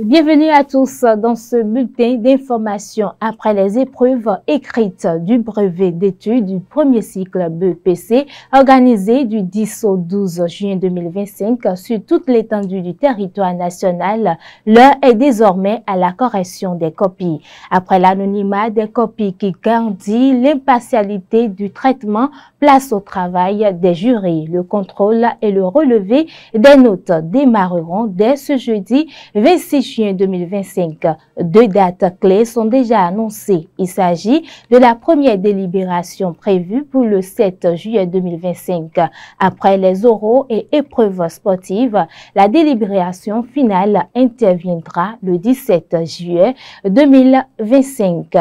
Bienvenue à tous dans ce bulletin d'information après les épreuves écrites du brevet d'études du premier cycle BEPC organisé du 10 au 12 juin 2025 sur toute l'étendue du territoire national. L'heure est désormais à la correction des copies. Après l'anonymat des copies qui garantit l'impartialité du traitement, place au travail des jurys. Le contrôle et le relevé des notes démarreront dès ce jeudi 26 juin 2025. Deux dates clés sont déjà annoncées. Il s'agit de la première délibération prévue pour le 7 juillet 2025. Après les oraux et épreuves sportives, la délibération finale interviendra le 17 juillet 2025.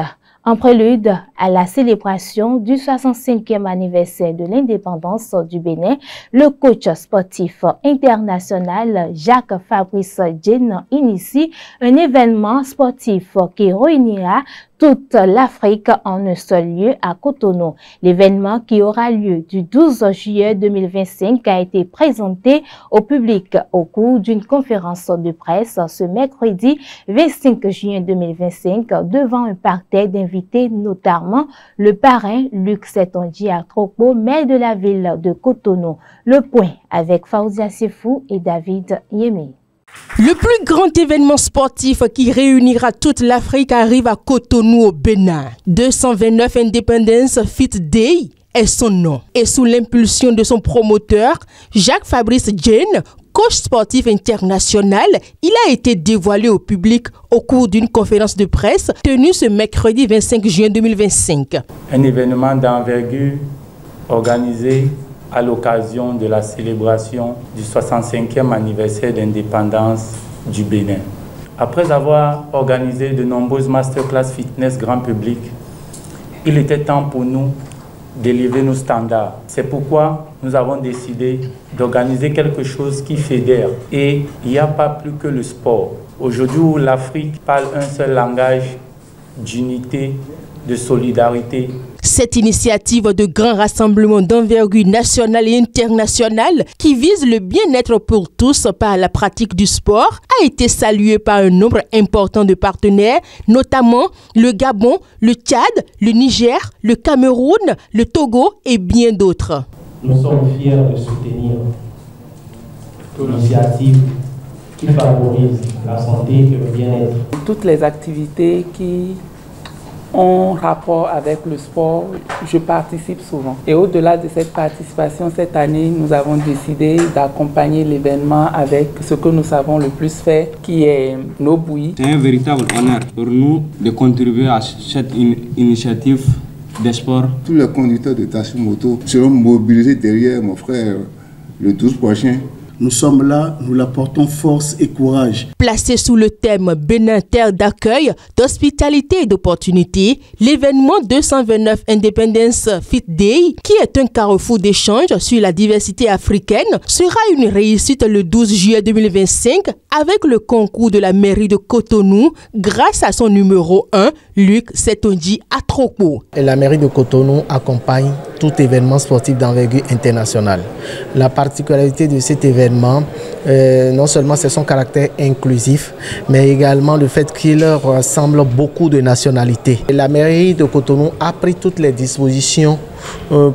En prélude à la célébration du 65e anniversaire de l'indépendance du Bénin, le coach sportif international Jacques-Fabrice Diène initie un événement sportif qui réunira toute l'Afrique en un seul lieu à Cotonou. L'événement qui aura lieu du 12 juillet 2025 a été présenté au public au cours d'une conférence de presse ce mercredi 25 juin 2025 devant un parterre d'invités, notamment le parrain Luc Setonji Atropo, maire de la ville de Cotonou. Le point avec Faouzia Sefou et David Yemi. Le plus grand événement sportif qui réunira toute l'Afrique arrive à Cotonou au Bénin. 229 Independence Fit Day est son nom. Et sous l'impulsion de son promoteur, Jacques-Fabrice Diène, coach sportif international, il a été dévoilé au public au cours d'une conférence de presse tenue ce mercredi 25 juin 2025. Un événement d'envergure organisé à l'occasion de la célébration du 65e anniversaire d'indépendance du Bénin. Après avoir organisé de nombreuses masterclass fitness grand public, il était temps pour nous d'élever nos standards. C'est pourquoi nous avons décidé d'organiser quelque chose qui fédère. Et il n'y a pas plus que le sport. Aujourd'hui où l'Afrique parle un seul langage d'unité, de solidarité. Cette initiative de grand rassemblement d'envergure nationale et internationale qui vise le bien-être pour tous par la pratique du sport a été saluée par un nombre important de partenaires, notamment le Gabon, le Tchad, le Niger, le Cameroun, le Togo et bien d'autres. Nous sommes fiers de soutenir l'initiative qui favorise la santé et le bien-être. Toutes les activités qui ont rapport avec le sport, je participe souvent. Et au-delà de cette participation, cette année, nous avons décidé d'accompagner l'événement avec ce que nous savons le plus faire, qui est nos bouillies. C'est un véritable honneur pour nous de contribuer à cette initiative des sports. Tous les conducteurs de taxi moto seront mobilisés derrière mon frère le 12 prochain. Nous sommes là, nous l'apportons force et courage. Placé sous le thème Bénin, terre d'accueil, d'hospitalité et d'opportunité, l'événement 229 Independence Fit Day, qui est un carrefour d'échange sur la diversité africaine, sera une réussite le 12 juillet 2025 avec le concours de la mairie de Cotonou grâce à son numéro 1, Luc Setonji Atropo. La mairie de Cotonou accompagne tout événement sportif d'envergure internationale. La particularité de cet événement, non seulement c'est son caractère inclusif, mais également le fait qu'il rassemble beaucoup de nationalités. La mairie de Cotonou a pris toutes les dispositions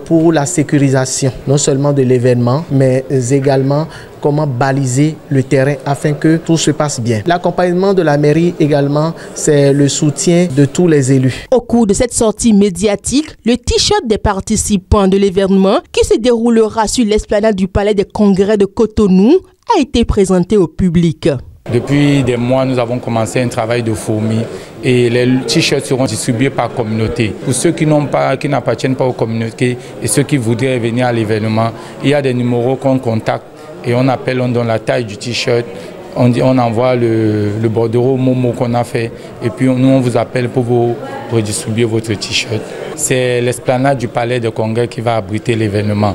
pour la sécurisation, non seulement de l'événement, mais également comment baliser le terrain afin que tout se passe bien. L'accompagnement de la mairie également, c'est le soutien de tous les élus. Au cours de cette sortie médiatique, le t-shirt des participants de l'événement qui se déroulera sur l'esplanade du Palais des Congrès de Cotonou a été présenté au public. Depuis des mois, nous avons commencé un travail de fourmi et les t-shirts seront distribués par communauté. Pour ceux qui n'appartiennent pas aux communautés et ceux qui voudraient venir à l'événement, il y a des numéros qu'on contacte et on appelle, on donne la taille du t-shirt, on envoie le bordereau Momo qu'on a fait et puis nous on vous appelle pour vous redistribuer votre t-shirt. C'est l'esplanade du Palais de Congrès qui va abriter l'événement.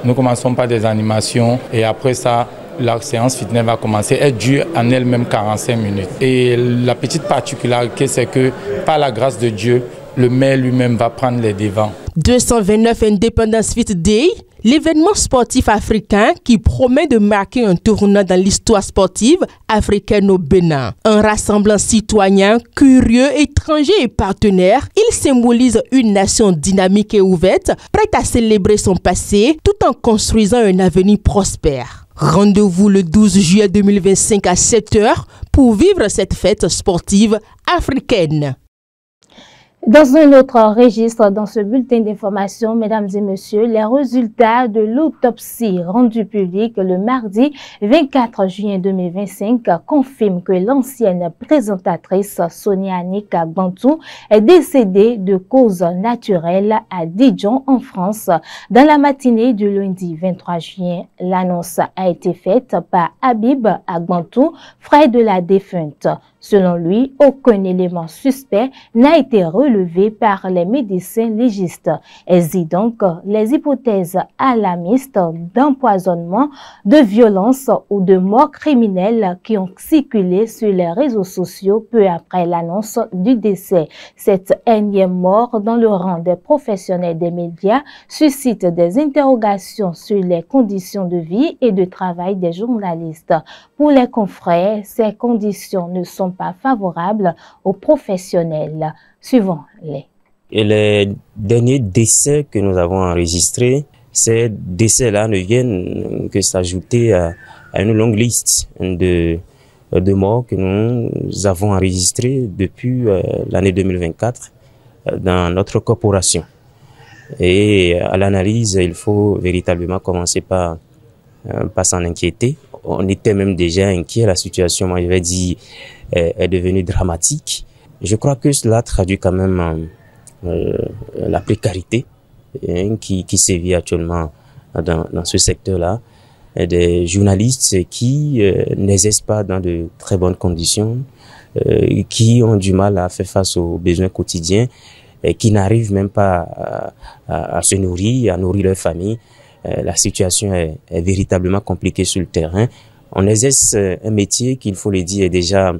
Nous commençons par des animations et après ça, la séance fitness va commencer. Elle dure en elle-même 45 minutes. Et la petite particularité, c'est que par la grâce de Dieu, le maire lui-même va prendre les devants. 229 Independence Fit Day, L'événement sportif africain qui promet de marquer un tournant dans l'histoire sportive africaine au Bénin. Un rassemblant citoyen, curieux, étranger et partenaire, il symbolise une nation dynamique et ouverte, prête à célébrer son passé tout en construisant un avenir prospère. Rendez-vous le 12 juillet 2025 à 7h pour vivre cette fête sportive africaine. Dans un autre registre, dans ce bulletin d'information, mesdames et messieurs, les résultats de l'autopsie rendue publique le mardi 24 juin 2025 confirment que l'ancienne présentatrice Sonia Annick Agbantou est décédée de cause naturelle à Dijon, en France. Dans la matinée du lundi 23 juin, l'annonce a été faite par Habib Agbantou, frère de la défunte. Selon lui, aucun élément suspect n'a été relevé par les médecins légistes. Ainsi donc, les hypothèses alarmistes d'empoisonnement, de violence ou de mort criminelle qui ont circulé sur les réseaux sociaux peu après l'annonce du décès. Cette énième mort dans le rang des professionnels des médias suscite des interrogations sur les conditions de vie et de travail des journalistes. Pour les confrères, ces conditions ne sont pas favorables aux professionnels. Suivons-les. Et les derniers décès que nous avons enregistrés, ces décès-là ne viennent que s'ajouter à une longue liste de morts que nous avons enregistrées depuis l'année 2024 dans notre corporation. Et à l'analyse, il faut véritablement commencer par s'en inquiéter. On était même déjà inquiet. La situation, moi je vais dire, est devenue dramatique. Je crois que cela traduit quand même la précarité qui sévit actuellement dans ce secteur-là. Des journalistes qui n'exercent pas dans de très bonnes conditions, qui ont du mal à faire face aux besoins quotidiens, et qui n'arrivent même pas à se nourrir, à nourrir leur famille. La situation est véritablement compliquée sur le terrain. On exerce un métier qui, il faut le dire, est déjà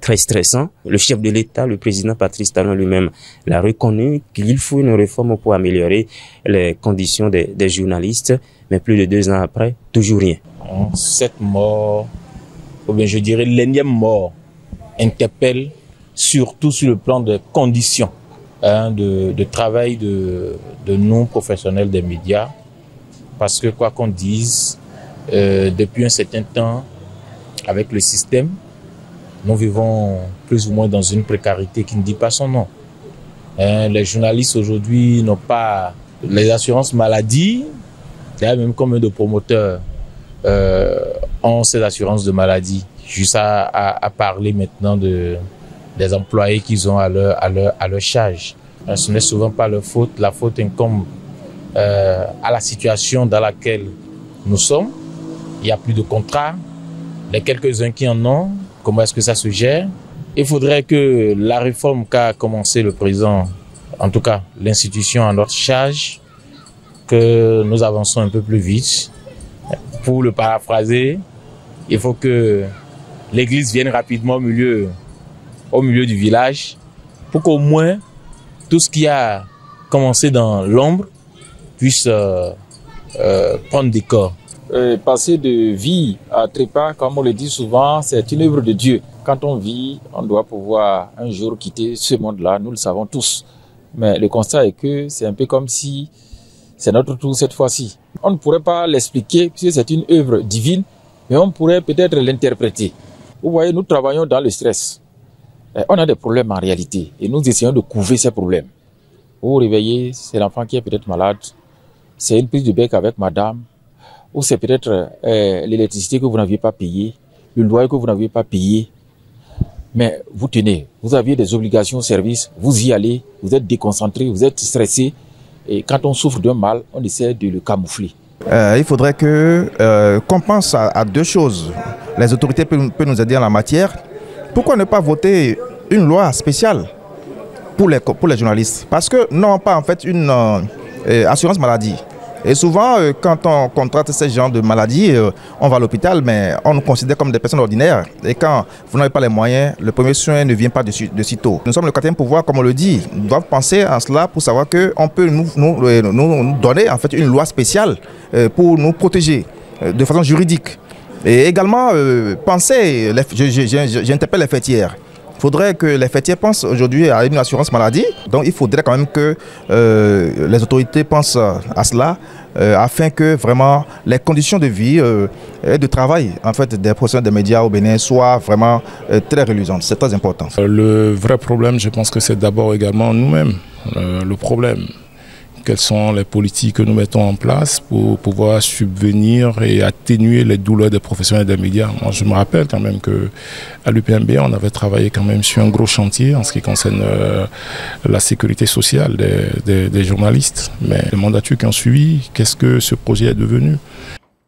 très stressant. Le chef de l'État, le président Patrice Talon lui-même, l'a reconnu qu'il faut une réforme pour améliorer les conditions des journalistes. Mais plus de 2 ans après, toujours rien. Cette mort, ou bien je dirais l'énième mort, interpelle surtout sur le plan des conditions de travail de nous, professionnels des médias. Parce que quoi qu'on dise, depuis un certain temps, avec le système, nous vivons plus ou moins dans une précarité qui ne dit pas son nom. Les journalistes aujourd'hui n'ont pas les assurances maladie. D'ailleurs, même combien de promoteurs ont ces assurances de maladie, juste à parler maintenant des employés qu'ils ont à leur charge. Ce n'est souvent pas leur faute. La faute incombe à la situation dans laquelle nous sommes. Il n'y a plus de contrats. Les quelques-uns qui en ont, comment est-ce que ça se gère? Il faudrait que la réforme qu'a commencé le président, en tout cas l'institution à notre charge, que nous avançons un peu plus vite. Pour le paraphraser, il faut que l'église vienne rapidement au milieu du village pour qu'au moins tout ce qui a commencé dans l'ombre puisse prendre des corps. Passer de vie à trépas, comme on le dit souvent, c'est une œuvre de Dieu. Quand on vit, on doit pouvoir un jour quitter ce monde-là, nous le savons tous. Mais le constat est que c'est un peu comme si c'est notre tour cette fois-ci. On ne pourrait pas l'expliquer puisque c'est une œuvre divine, mais on pourrait peut-être l'interpréter. Vous voyez, nous travaillons dans le stress. On a des problèmes en réalité et nous essayons de couver ces problèmes. Vous vous réveillez, c'est l'enfant qui est peut-être malade, c'est une prise de bec avec madame, ou c'est peut-être l'électricité que vous n'aviez pas payée, le loyer que vous n'aviez pas payé. Mais vous tenez, vous aviez des obligations au service, vous y allez, vous êtes déconcentré, vous êtes stressé. Et quand on souffre d'un mal, on essaie de le camoufler. Il faudrait qu'on pense à 2 choses. Les autorités peuvent nous aider en la matière. Pourquoi ne pas voter une loi spéciale pour les journalistes? Parce que n'ont pas en fait une assurance maladie Et souvent, quand on contracte ce genre de maladie, on va à l'hôpital, mais on nous considère comme des personnes ordinaires. Et quand vous n'avez pas les moyens, le premier soin ne vient pas de sitôt. Nous sommes le quatrième pouvoir, comme on le dit. Nous devons penser à cela pour savoir qu'on peut nous donner en fait une loi spéciale pour nous protéger de façon juridique. Et également, j'interpelle les fêtières. Il faudrait que les fêtières pensent aujourd'hui à une assurance maladie. Donc il faudrait quand même que les autorités pensent à cela afin que vraiment les conditions de vie et de travail en fait, des professionnels des médias au Bénin soient vraiment très reluisantes. C'est très important. Le vrai problème, je pense que c'est d'abord également nous-mêmes. Le problème. Quelles sont les politiques que nous mettons en place pour pouvoir subvenir et atténuer les douleurs des professionnels des médias. Moi, je me rappelle quand même qu'à l'UPMB, on avait travaillé quand même sur un gros chantier en ce qui concerne la sécurité sociale des journalistes. Mais les mandatures qui ont suivi, qu'est-ce que ce projet est devenu?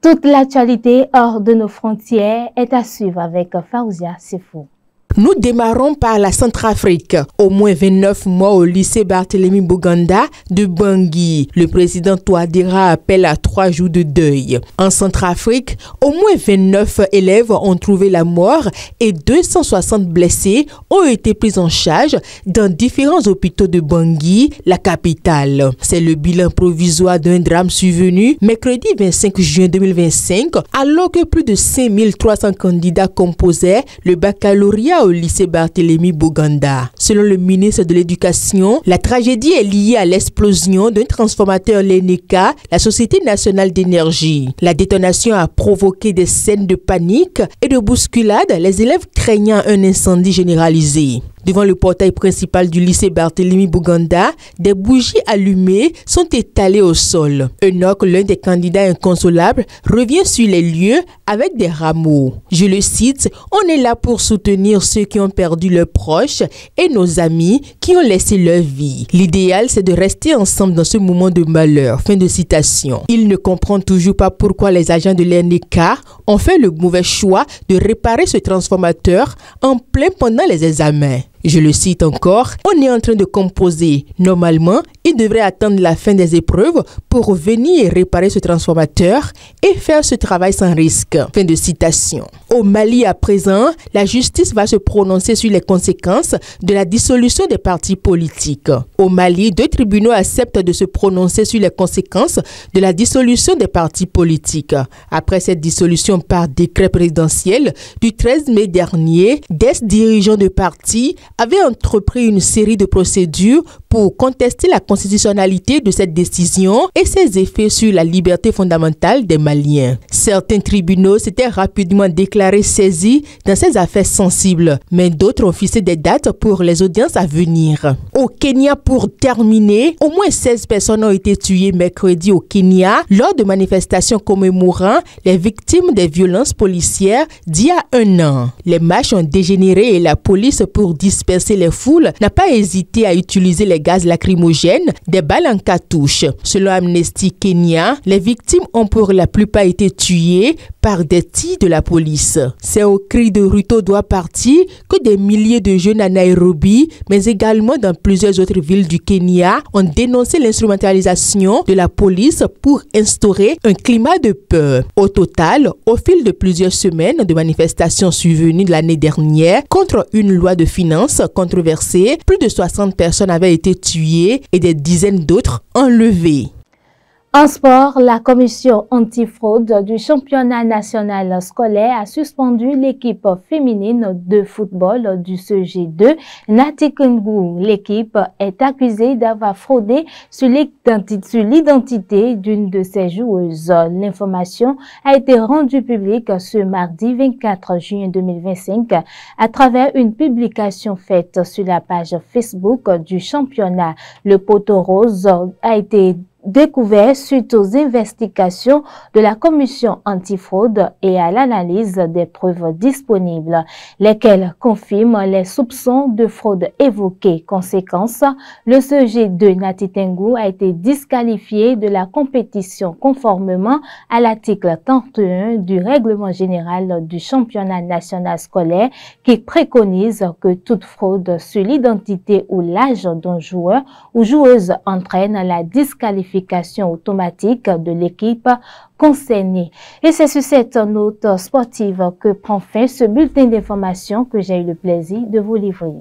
Toute l'actualité hors de nos frontières est à suivre avec Faouzia Sefou. Nous démarrons par la Centrafrique. Au moins 29 morts au lycée Barthélemy Boganda de Bangui. Le président Touadéra appelle à 3 jours de deuil. En Centrafrique, au moins 29 élèves ont trouvé la mort et 260 blessés ont été pris en charge dans différents hôpitaux de Bangui, la capitale. C'est le bilan provisoire d'un drame survenu mercredi 25 juin 2025, alors que plus de 5300 candidats composaient le baccalauréat au lycée Barthélemy Boganda. Selon le ministre de l'Éducation, la tragédie est liée à l'explosion d'un transformateur Leneka, la Société nationale d'énergie. La détonation a provoqué des scènes de panique et de bousculade, les élèves craignant un incendie généralisé. Devant le portail principal du lycée Barthélemy Boganda, des bougies allumées sont étalées au sol. Enoch, l'un des candidats inconsolables, revient sur les lieux avec des rameaux. Je le cite, « On est là pour soutenir ceux qui ont perdu leurs proches et nos amis qui ont laissé leur vie. L'idéal, c'est de rester ensemble dans ce moment de malheur. » Fin de citation. Il ne comprend toujours pas pourquoi les agents de l'ENECA ont fait le mauvais choix de réparer ce transformateur en plein pendant les examens. Je le cite encore, on est en train de composer. Normalement, il devrait attendre la fin des épreuves pour venir réparer ce transformateur et faire ce travail sans risque. Fin de citation. Au Mali à présent, la justice va se prononcer sur les conséquences de la dissolution des partis politiques. Au Mali, 2 tribunaux acceptent de se prononcer sur les conséquences de la dissolution des partis politiques. Après cette dissolution par décret présidentiel du 13 mai dernier, des dirigeants de partis avaient entrepris une série de procédures pour contester la constitutionnalité de cette décision et ses effets sur la liberté fondamentale des Maliens. Certains tribunaux s'étaient rapidement déclarés saisis dans ces affaires sensibles, mais d'autres ont fixé des dates pour les audiences à venir. Au Kenya, pour terminer, au moins 16 personnes ont été tuées mercredi au Kenya lors de manifestations commémorant les victimes des violences policières d'il y a 1 an. Les marches ont dégénéré et la police, pour disperser les foules, n'a pas hésité à utiliser les gaz lacrymogènes, des balles en cartouche. Selon Amnesty Kenya, les victimes ont pour la plupart été tuées par des tirs de la police. C'est au cri de Ruto doit partir que des milliers de jeunes à Nairobi, mais également dans plusieurs autres villes du Kenya, ont dénoncé l'instrumentalisation de la police pour instaurer un climat de peur. Au total, au fil de plusieurs semaines de manifestations survenues de l'année dernière contre une loi de finances controversée, plus de 60 personnes avaient été tuées et des dizaines d'autres enlevées. En sport, la commission antifraude du championnat national scolaire a suspendu l'équipe féminine de football du CG2 Natikengu. L'équipe est accusée d'avoir fraudé sur l'identité d'une de ses joueuses. L'information a été rendue publique ce mardi 24 juin 2025 à travers une publication faite sur la page Facebook du championnat. Le poteau rose a été découvert suite aux investigations de la commission antifraude et à l'analyse des preuves disponibles, lesquelles confirment les soupçons de fraude évoqués. Conséquence, le CG2 Natikengu a été disqualifié de la compétition conformément à l'article 31 du règlement général du championnat national scolaire qui préconise que toute fraude sur l'identité ou l'âge d'un joueur ou joueuse entraîne la disqualification vérification automatique de l'équipe concernée. Et c'est sur cette note sportive que prend fin ce bulletin d'information que j'ai eu le plaisir de vous livrer.